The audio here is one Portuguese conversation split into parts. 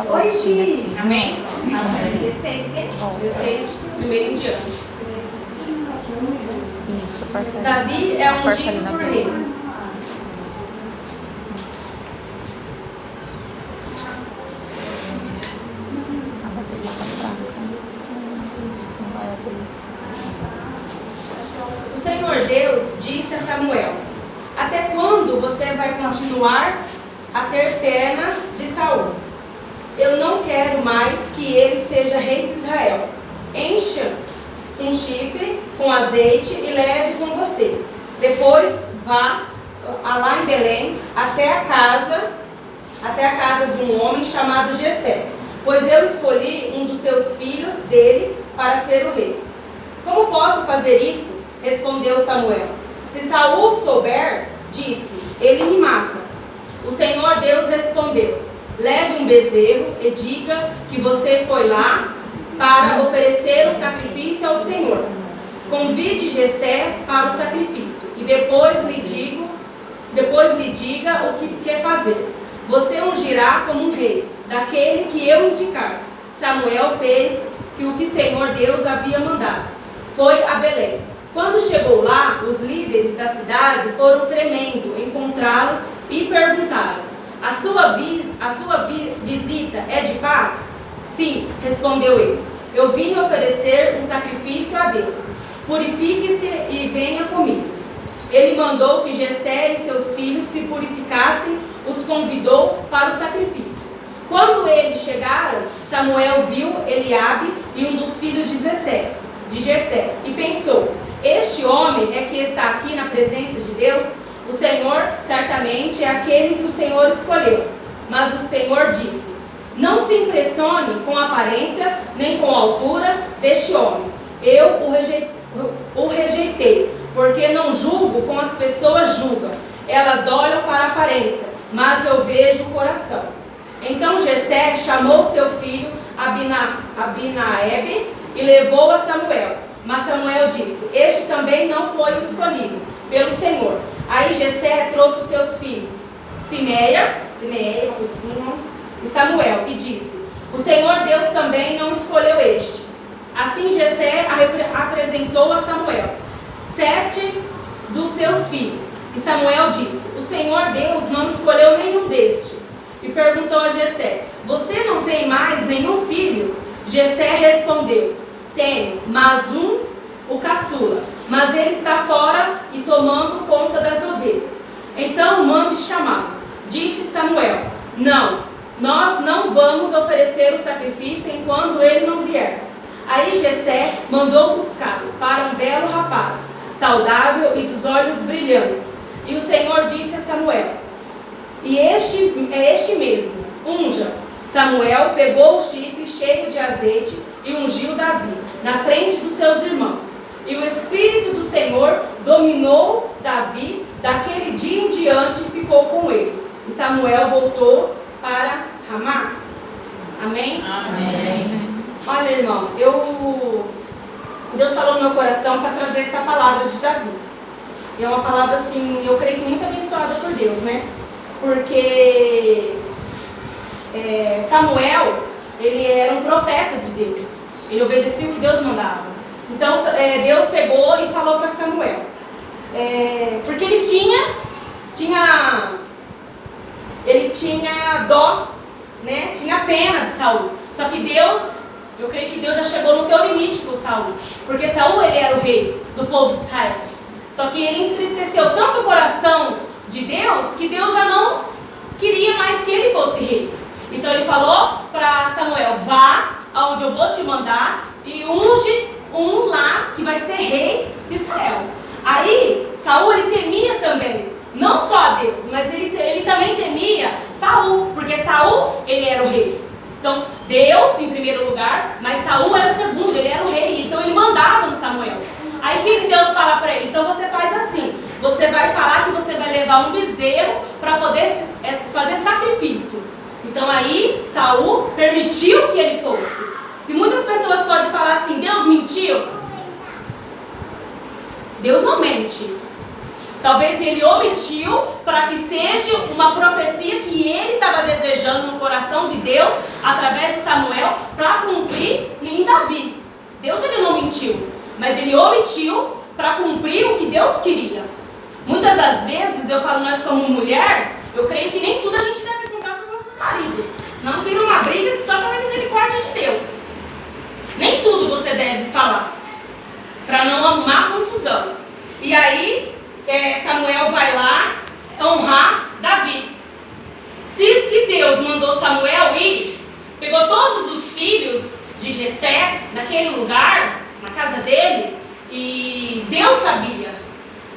Oi, filho. Amém. 16, primeiro em diante. Isso, aperta aí. Davi é Aperta ali ungido na por boca. rei. Ah, vai ter que passar. Não vai abrir. O Senhor Deus disse a Samuel: até quando você vai continuar a ter pena de Saul? Eu não quero mais que ele seja rei de Israel. Encha um chifre com azeite e leve com você. Depois vá lá em Belém até a casa de um homem chamado Jessé, pois eu escolhi um dos seus filhos dele para ser o rei. Como posso fazer isso? Respondeu Samuel. Se Saul souber, disse, ele me mata. O Senhor Deus respondeu: leve um bezerro e diga que você foi lá para oferecer o sacrifício ao Senhor. Convide Jessé para o sacrifício e depois lhe diga o que quer fazer. Você ungirá como um rei, daquele que eu indicar. Samuel fez o que o Senhor Deus havia mandado. Foi a Belém. Quando chegou lá, os líderes da cidade foram tremendo encontrá-lo e perguntaram: a sua visita é de paz? Sim, respondeu ele. Eu vim oferecer um sacrifício a Deus. Purifique-se e venha comigo. Ele mandou que Jessé e seus filhos se purificassem, os convidou para o sacrifício. Quando eles chegaram, Samuel viu Eliabe e um dos filhos de Jessé e pensou: este homem é que está aqui na presença de Deus? O Senhor certamente é aquele que o Senhor escolheu. Mas o Senhor disse: não se impressione com a aparência nem com a altura deste homem. Eu o rejeitei, porque não julgo como as pessoas julgam. Elas olham para a aparência, mas eu vejo o coração. Então Jessé chamou seu filho Abinaebe e levou a Samuel. Mas Samuel disse: este também não foi o escolhido pelo Senhor. Aí Jessé trouxe os seus filhos, Simeia, e Samuel, e disse: o Senhor Deus também não escolheu este. Assim Jessé apresentou a Samuel 7 dos seus filhos. E Samuel disse: o Senhor Deus não escolheu nenhum deste. E perguntou a Jessé: você não tem mais nenhum filho? Jessé respondeu: tenho, mas o caçula. Mas ele está fora e tomando conta das ovelhas. Então mande chamá-lo. Disse Samuel: não, nós não vamos oferecer o sacrifício enquanto ele não vier. Aí Jessé mandou buscá-lo para um belo rapaz, saudável e dos olhos brilhantes. E o Senhor disse a Samuel: e este mesmo, unja. Samuel pegou o chifre cheio de azeite e ungiu Davi na frente dos seus irmãos. E o Espírito do Senhor dominou Davi, daquele dia em diante ficou com ele. E Samuel voltou para Ramá. Amém? Amém. Olha, irmão, Deus falou no meu coração para trazer essa palavra de Davi. E é uma palavra assim, eu creio que muito abençoada por Deus, né? Porque Samuel, ele era um profeta de Deus. Ele obedecia o que Deus mandava. Então Deus pegou e falou para Samuel. Porque ele tinha dó, né? Tinha pena de Saul. Só que Deus, eu creio que Deus já chegou no teu limite com Saul. Porque Saul, ele era o rei do povo de Israel. Só que ele entristeceu tanto o coração de Deus, que Deus já não queria mais que ele fosse rei. Então ele falou para Samuel: vá aonde eu vou te mandar e unge um lá que vai ser rei de Israel. Aí Saul, ele temia também, não só a Deus, mas ele também temia Saul, porque Saul, ele era o rei. Então Deus em primeiro lugar, mas Saul era o segundo, ele era o rei, então ele mandava no Samuel. Aí o que Deus fala para ele? Então você faz assim, você vai falar que você vai levar um bezerro para poder fazer sacrifício. Então aí Saul permitiu que ele fosse. Se muitas pessoas podem falar assim: Deus mentiu. Deus não mente. Talvez ele omitiu para para que seja uma profecia que ele estava desejando no coração de Deus, através de Samuel, para cumprir em Davi. Deus ele não mentiu, mas ele omitiu para cumprir o que Deus queria. Muitas das vezes, eu falo, nós como mulher, eu creio que nem tudo a gente deve contar para os nossos maridos. Senão vira uma briga que só pela misericórdia de Deus. Nem tudo você deve falar, para não arrumar confusão. E aí, Samuel vai lá honrar Davi. Se Deus mandou Samuel ir, pegou todos os filhos de Jessé, naquele lugar, na casa dele, e Deus sabia.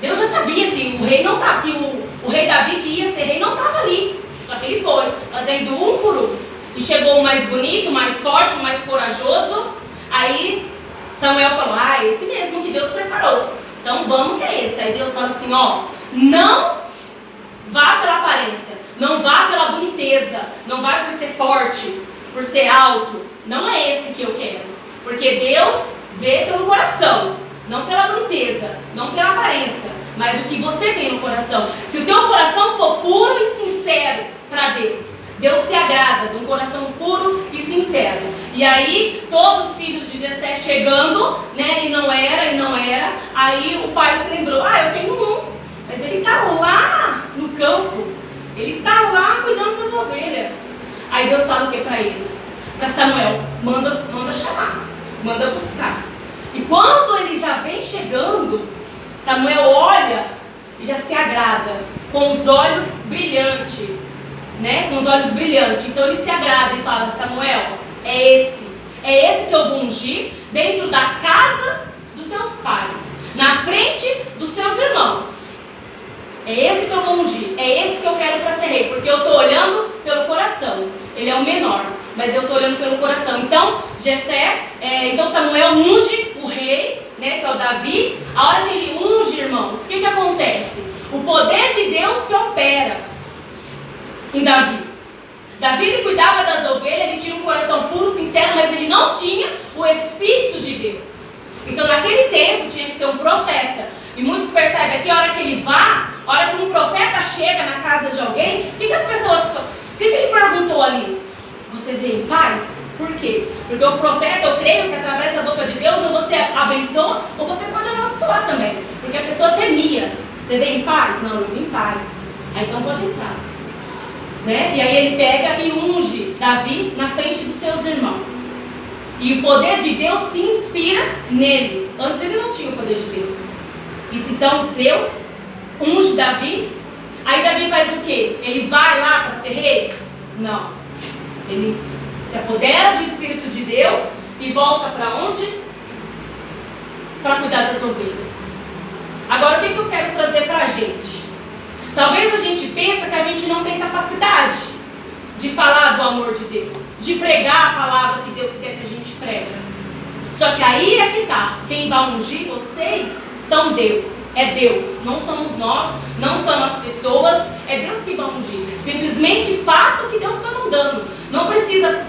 Deus já sabia que o rei não estava, que o rei Davi que ia ser rei não estava ali. Só que ele foi, fazendo um por um. E chegou o mais bonito, o mais forte, o mais corajoso. Aí Samuel falou, esse mesmo que Deus preparou. Então vamos que é esse. Aí Deus fala assim, não vá pela aparência, não vá pela boniteza, não vá por ser forte, por ser alto. Não é esse que eu quero. Porque Deus vê pelo coração. Não pela boniteza, não pela aparência, mas o que você tem no coração. Se o teu coração for puro e sincero para Deus, Deus se agrada de um coração puro e sincero. E aí, todos os filhos de Jessé chegando, né, e não era. Aí o pai se lembrou, eu tenho um, mas ele está lá no campo, ele está lá cuidando das ovelhas. Aí Deus fala o que para ele? Para Samuel, manda chamar, manda buscar. E quando ele já vem chegando, Samuel olha e já se agrada, com os olhos brilhantes, né? Com os olhos brilhantes. Então ele se agrada e fala, Samuel, é esse que eu vou ungir dentro da casa dos seus pais, na frente dos seus irmãos. É esse que eu vou ungir, é esse que eu quero para ser rei, porque eu estou olhando pelo coração. Ele é o menor, mas eu estou olhando pelo coração. Então, então Samuel unge o rei, né, que é o Davi. A hora que ele unge, irmãos, o que acontece? O poder de Deus se opera em Davi. Davi ele cuidava das ovelhas, ele tinha um coração puro, sincero, mas ele não tinha o Espírito de Deus. Então naquele tempo tinha que ser um profeta. E muitos percebem aqui, a hora que ele vá, a hora que um profeta chega na casa de alguém, o que as pessoas falam? O que ele perguntou ali? Você vê em paz? Por quê? Porque o profeta, eu creio que através da boca de Deus, ou você abençoa, ou você pode amaldiçoar também. Porque a pessoa temia. Você vê em paz? Não, eu vim em paz. Aí então pode entrar. Né? E aí ele pega e unge Davi na frente dos seus irmãos. E o poder de Deus se inspira nele. Antes ele não tinha o poder de Deus. Então Deus unge Davi. Aí Davi faz o quê? Ele vai lá para ser rei? Não. Ele se apodera do Espírito de Deus e volta para onde? Para cuidar das ovelhas. Agora o que eu quero trazer para a gente? Talvez a gente pense que a gente não tem capacidade de falar do amor de Deus, de pregar a palavra que Deus quer que a gente prega. Só que aí é que está. Quem vai ungir vocês são Deus. É Deus. Não somos nós, não são as pessoas. É Deus que vai ungir. Simplesmente faça o que Deus está mandando. Não precisa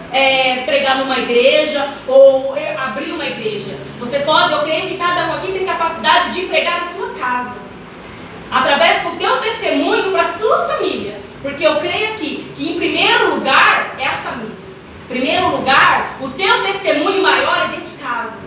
pregar numa igreja ou abrir uma igreja. Você pode, eu creio que cada um aqui tem capacidade de pregar na sua casa. Através do teu testemunho para a sua família. Porque eu creio aqui que em primeiro lugar é a família. Em primeiro lugar, o teu testemunho maior é dentro de casa.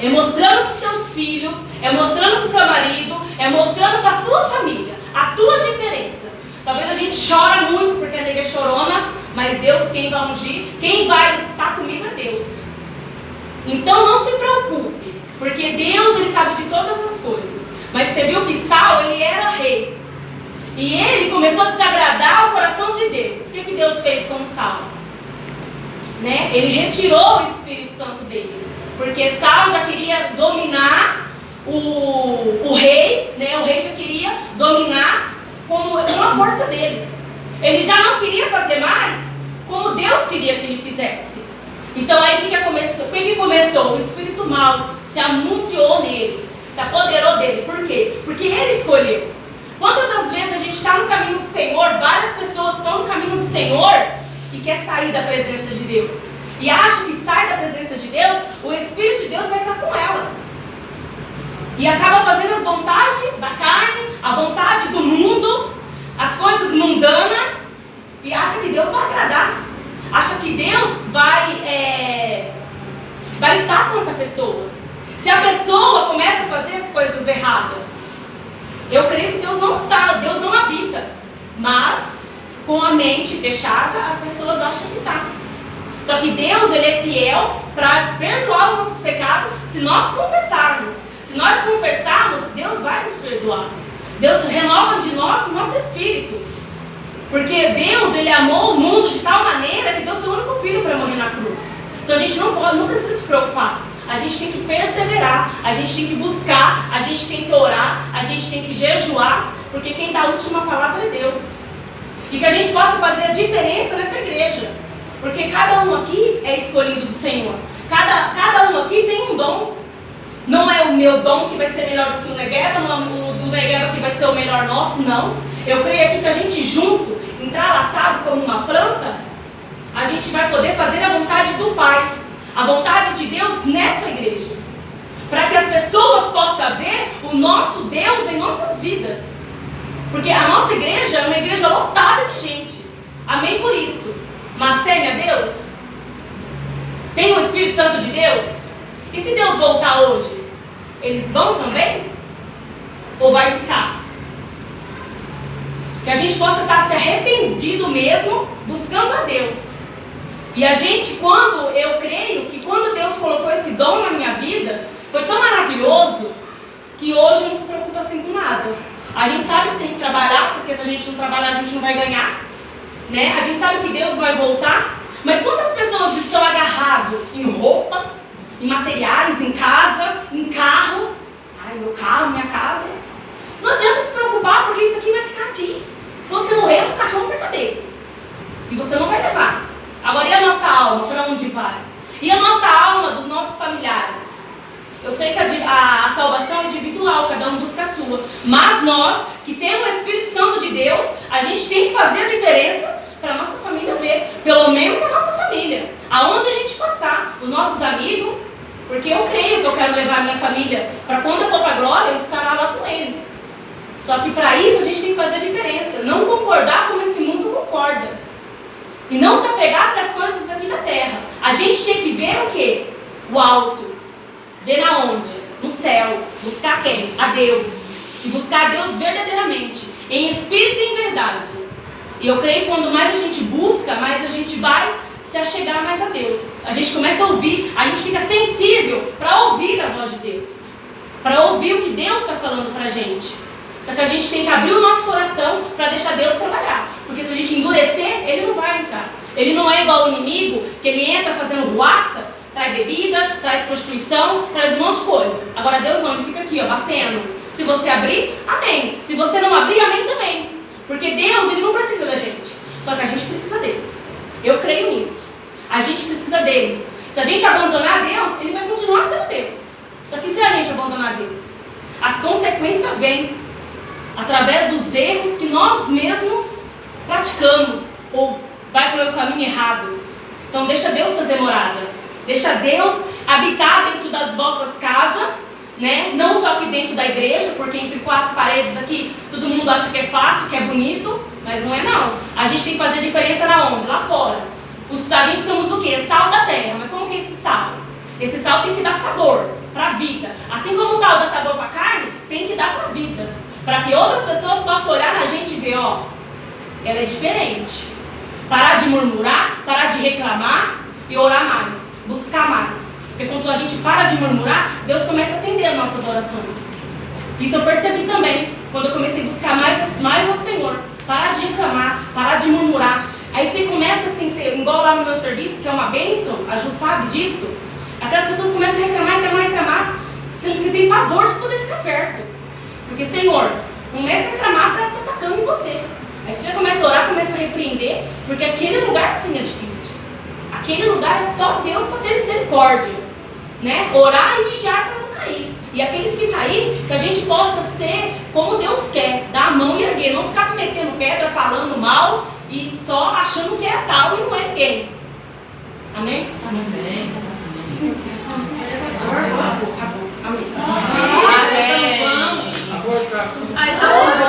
É mostrando para os seus filhos, é mostrando para o seu marido, é mostrando para a sua família a tua diferença. Talvez a gente chora muito porque a nega é chorona, mas Deus quem vai ungir, quem vai estar comigo é Deus. Então não se preocupe, porque Deus ele sabe de todas as coisas. Mas você viu que Saul ele era rei. E ele começou a desagradar o coração de Deus. O que Deus fez com Saul? Né? Ele retirou o Espírito Santo dele. Porque Saul já queria dominar o rei, né? O rei já queria dominar com a força dele. Ele já não queria fazer mais como Deus queria que ele fizesse. Então aí o que começou? O espírito mau se amundiou nele, se apoderou dele. Por quê? Porque ele escolheu. Quantas das vezes a gente está no caminho do Senhor, várias pessoas estão no caminho do Senhor e quer sair da presença de Deus. E acha que sai da presença de Deus, o Espírito de Deus vai estar com ela. E acaba fazendo as vontades da carne, a vontade do mundo, as coisas erradas. Eu creio que Deus não está, Deus não habita. Mas, com a mente fechada, as pessoas acham que está. Só que Deus, Ele é fiel para perdoar os nossos pecados se nós confessarmos. Se nós confessarmos, Deus vai nos perdoar. Deus renova de nós o nosso espírito. Porque Deus, Ele amou o mundo de tal maneira que deu seu único filho para morrer na cruz. Então a gente não precisa se preocupar. A gente tem que perseverar, a gente tem que buscar, a gente tem que orar, a gente tem que jejuar, porque quem dá a última palavra é Deus. E que a gente possa fazer a diferença nessa igreja. Porque cada um aqui é escolhido do Senhor. Cada um aqui tem um dom. Não é o meu dom que vai ser melhor do que o Negueba, não é o do Negueba que vai ser o melhor nosso, não. Eu creio aqui que a gente junto, entrelaçado como uma planta, a gente vai poder fazer a vontade do Pai, a vontade de Deus nessa igreja. Para que as pessoas possam ver o nosso Deus em nossas vidas. Porque a nossa igreja é uma igreja lotada de gente. Amém por isso. Mas teme a Deus? Tem o Espírito Santo de Deus? E se Deus voltar hoje, eles vão também? Ou vai ficar? Que a gente possa estar se arrependido mesmo, buscando a Deus. E a gente, eu creio que quando Deus colocou esse dom na minha vida, foi tão maravilhoso, que hoje eu não se preocupa assim com nada. A gente sabe que tem que trabalhar, porque se a gente não trabalhar, a gente não vai ganhar. Né? A gente sabe que Deus vai voltar. Mas quantas pessoas estão agarradas em roupa, em materiais, em casa, em carro? Ai, meu carro, minha casa. Não adianta se preocupar, porque isso aqui vai ficar aqui. Quando você morrer, o caixão vai caber. E você não vai levar. Agora, e a nossa alma? Para onde vai? E a nossa alma dos nossos familiares? Eu sei que a salvação é individual, cada um busca a sua. Mas nós, que temos o Espírito Santo de Deus, a gente tem que fazer a diferença para a nossa família ver. Pelo menos a nossa família. Aonde a gente passar. Os nossos amigos. Porque eu creio que eu quero levar a minha família para quando eu for para a glória, eu estará lá com eles. Só que para isso a gente tem que fazer a diferença. Não concordar como esse mundo concorda. E não se apegar para as coisas aqui da terra. A gente tem que ver o quê? O alto. Ver na onde? No céu. Buscar quem? A Deus. E buscar a Deus verdadeiramente. Em espírito e em verdade. E eu creio que quando mais a gente busca, mais a gente vai se achegar mais a Deus. A gente começa a ouvir, a gente fica sensível para ouvir a voz de Deus. Para ouvir o que Deus está falando para a gente. Só que a gente tem que abrir o nosso coração para deixar Deus trabalhar. Porque se a gente endurecer, Ele não vai entrar. Ele não é igual ao inimigo, que ele entra fazendo ruaça, traz bebida, traz prostituição, traz um monte de coisa. Agora Deus não, Ele fica aqui, ó, batendo. Se você abrir, amém. Se você não abrir, amém também. Porque Deus, Ele não precisa da gente. Só que a gente precisa dele. Eu creio nisso. A gente precisa dele. Se a gente abandonar Deus, Ele vai continuar sendo Deus. Só que se a gente abandonar Deus, as consequências vêm através dos erros que nós mesmos praticamos ou vai pelo caminho errado. Então deixa Deus fazer morada. Deixa Deus habitar dentro das vossas casas, né? Não só aqui dentro da igreja, porque entre quatro paredes aqui todo mundo acha que é fácil, que é bonito, mas não é não. A gente tem que fazer diferença na onde? Lá fora. A gente somos o quê? Sal da terra. Mas como que é esse sal? Esse sal tem que dar sabor para a vida. Assim como o sal dá sabor para a carne, tem que dar para a vida. Para que outras pessoas possam olhar na gente e ver, ó, ela é diferente. Parar de murmurar, parar de reclamar e orar mais, buscar mais. Porque quando a gente para de murmurar, Deus começa a atender as nossas orações. Isso eu percebi também, quando eu comecei a buscar mais ao Senhor. Parar de reclamar, parar de murmurar. Aí você começa assim, igual lá no meu serviço, que é uma bênção, a Ju sabe disso. Aquelas pessoas começam a reclamar. Você tem pavor de poder ficar perto. Porque, Senhor, começa a reclamar, parece que está atacando em você. Aí você já começa a orar, começa a repreender, porque aquele lugar sim é difícil. Aquele lugar é só Deus para ter misericórdia. Né? Orar e vigiar para não cair. E aqueles que cair, que a gente possa ser como Deus quer, dar a mão e erguer, não ficar metendo pedra, falando mal e só achando que é tal e não é ninguém. Amém? Amém. Acabou. Amém. Amém. Amém.